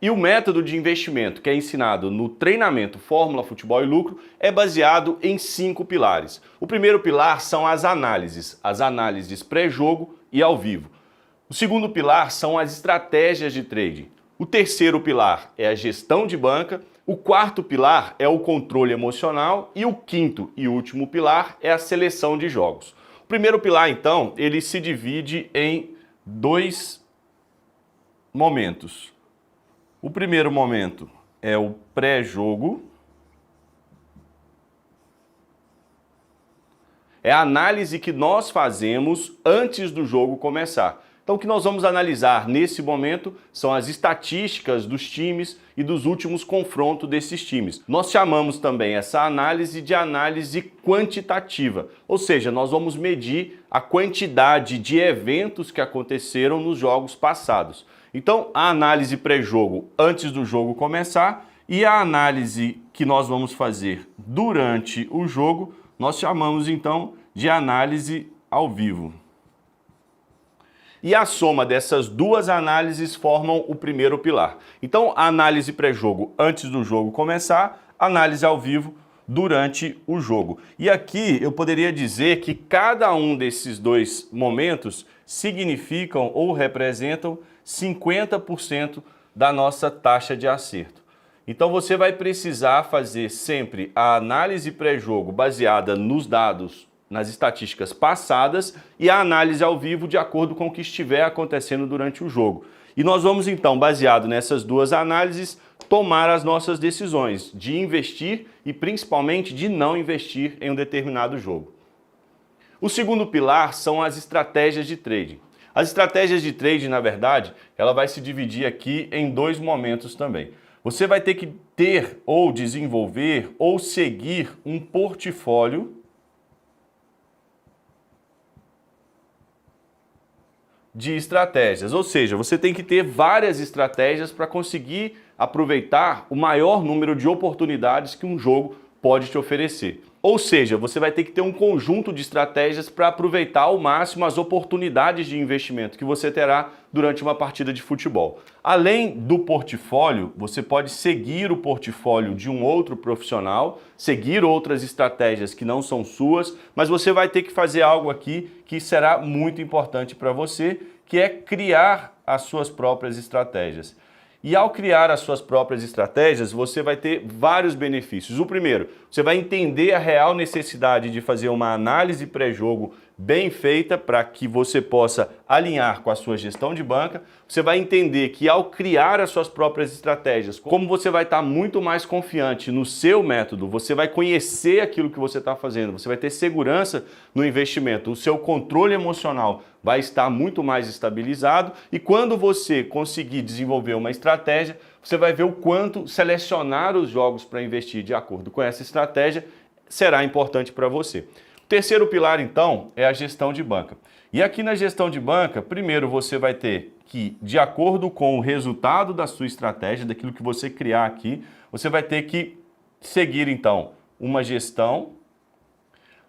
E o método de investimento que é ensinado no treinamento Fórmula Futebol e Lucro é baseado em 5 pilares. O primeiro pilar são as análises pré-jogo e ao vivo. O segundo pilar são as estratégias de trading. O terceiro pilar é a gestão de banca. O quarto pilar é o controle emocional e o quinto e último pilar é a seleção de jogos. O primeiro pilar, então, ele se divide em 2 momentos. O primeiro momento é o pré-jogo. É a análise que nós fazemos antes do jogo começar. Então o que nós vamos analisar nesse momento são as estatísticas dos times e dos últimos confrontos desses times. Nós chamamos também essa análise de análise quantitativa, ou seja, nós vamos medir a quantidade de eventos que aconteceram nos jogos passados. Então a análise pré-jogo antes do jogo começar e a análise que nós vamos fazer durante o jogo, nós chamamos então de análise ao vivo. E a soma dessas duas análises formam o primeiro pilar. Então, a análise pré-jogo antes do jogo começar, análise ao vivo durante o jogo. E aqui eu poderia dizer que cada um desses 2 momentos significam ou representam 50% da nossa taxa de acerto. Então você vai precisar fazer sempre a análise pré-jogo baseada nos dados, nas estatísticas passadas e a análise ao vivo de acordo com o que estiver acontecendo durante o jogo. E nós vamos então, baseado nessas 2 análises, tomar as nossas decisões de investir e principalmente de não investir em um determinado jogo. O segundo pilar são as estratégias de trading. As estratégias de trading, na verdade, ela vai se dividir aqui em 2 momentos também. Você vai ter que ter ou desenvolver ou seguir um portfólio de estratégias, ou seja, você tem que ter várias estratégias para conseguir aproveitar o maior número de oportunidades que um jogo pode te oferecer. Ou seja, você vai ter que ter um conjunto de estratégias para aproveitar ao máximo as oportunidades de investimento que você terá durante uma partida de futebol. Além do portfólio, você pode seguir o portfólio de um outro profissional, seguir outras estratégias que não são suas, mas você vai ter que fazer algo aqui que será muito importante para você, que é criar as suas próprias estratégias. E ao criar as suas próprias estratégias, você vai ter vários benefícios. O primeiro, você vai entender a real necessidade de fazer uma análise pré-jogo bem feita para que você possa alinhar com a sua gestão de banca. Você vai entender que ao criar as suas próprias estratégias, como você vai estar muito mais confiante no seu método, você vai conhecer aquilo que você está fazendo, você vai ter segurança no investimento, o seu controle emocional vai estar muito mais estabilizado e quando você conseguir desenvolver uma estratégia, você vai ver o quanto selecionar os jogos para investir de acordo com essa estratégia será importante para você. O terceiro pilar, então, é a gestão de banca. E aqui na gestão de banca, primeiro você vai ter que, de acordo com o resultado da sua estratégia, daquilo que você criar aqui, você vai ter que seguir, então, uma gestão.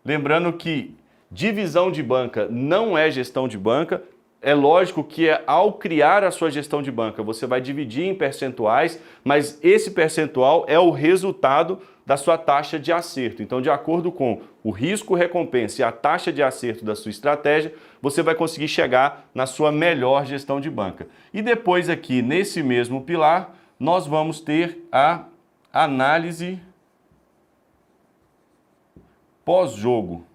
Lembrando que divisão de banca não é gestão de banca. É lógico que ao criar a sua gestão de banca, você vai dividir em percentuais, mas esse percentual é o resultado da sua taxa de acerto. Então, de acordo com o risco-recompensa e a taxa de acerto da sua estratégia, você vai conseguir chegar na sua melhor gestão de banca. E depois aqui, nesse mesmo pilar, nós vamos ter a análise pós-jogo.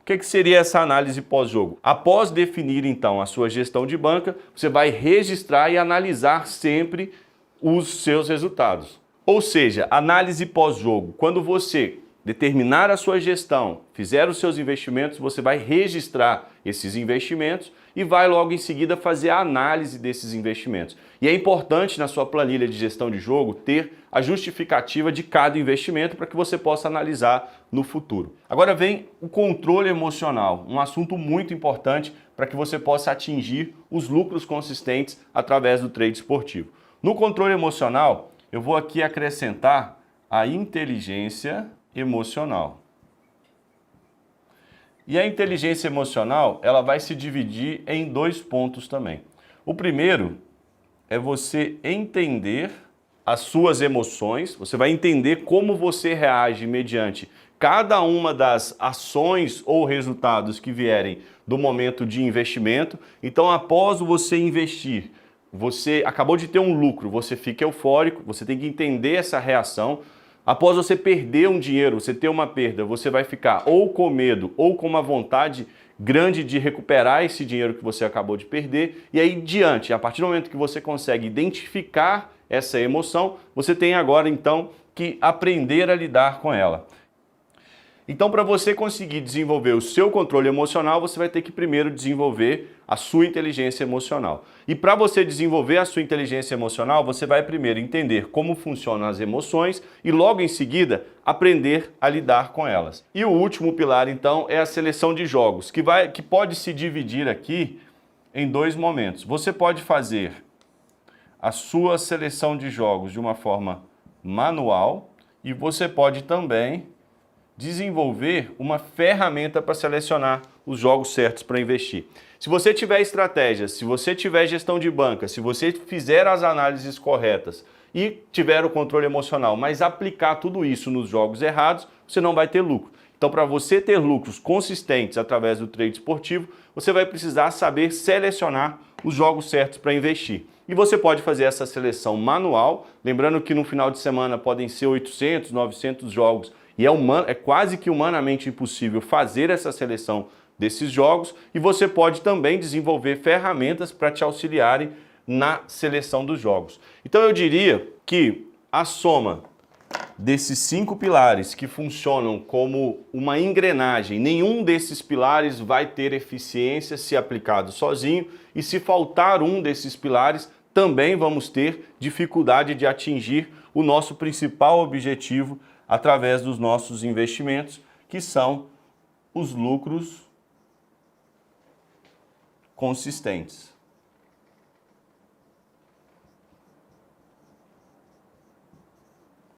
O que seria essa análise pós-jogo? Após definir, então, a sua gestão de banca, você vai registrar e analisar sempre os seus resultados. Ou seja, análise pós-jogo. Quando você determinar a sua gestão, fizer os seus investimentos, você vai registrar esses investimentos e vai logo em seguida fazer a análise desses investimentos. E é importante na sua planilha de gestão de jogo ter a justificativa de cada investimento para que você possa analisar no futuro. Agora vem o controle emocional, um assunto muito importante para que você possa atingir os lucros consistentes através do trade esportivo. No controle emocional, eu vou aqui acrescentar a inteligência emocional. E a inteligência emocional, ela vai se dividir em 2 pontos também. O primeiro é você entender as suas emoções, você vai entender como você reage mediante cada uma das ações ou resultados que vierem do momento de investimento. Então, após você investir, você acabou de ter um lucro, você fica eufórico, você tem que entender essa reação. Após você perder um dinheiro, você ter uma perda, você vai ficar ou com medo ou com uma vontade grande de recuperar esse dinheiro que você acabou de perder. E aí, diante, a partir do momento que você consegue identificar essa emoção, você tem agora então que aprender a lidar com ela. Então, para você conseguir desenvolver o seu controle emocional, você vai ter que primeiro desenvolver a sua inteligência emocional. E para você desenvolver a sua inteligência emocional, você vai primeiro entender como funcionam as emoções e logo em seguida aprender a lidar com elas. E o último pilar, então, é a seleção de jogos, que pode se dividir aqui em dois momentos. Você pode fazer a sua seleção de jogos de uma forma manual e você pode também desenvolver uma ferramenta para selecionar os jogos certos para investir. Se você tiver estratégias, se você tiver gestão de banca, se você fizer as análises corretas e tiver o controle emocional, mas aplicar tudo isso nos jogos errados, você não vai ter lucro. Então, para você ter lucros consistentes através do trade esportivo, você vai precisar saber selecionar os jogos certos para investir. E você pode fazer essa seleção manual, lembrando que no final de semana podem ser 800, 900 jogos, e é quase que humanamente impossível fazer essa seleção desses jogos, e você pode também desenvolver ferramentas para te auxiliarem na seleção dos jogos. Então eu diria que a soma desses 5 pilares que funcionam como uma engrenagem, nenhum desses pilares vai ter eficiência se aplicado sozinho, e se faltar um desses pilares, também vamos ter dificuldade de atingir o nosso principal objetivo através dos nossos investimentos, que são os lucros consistentes.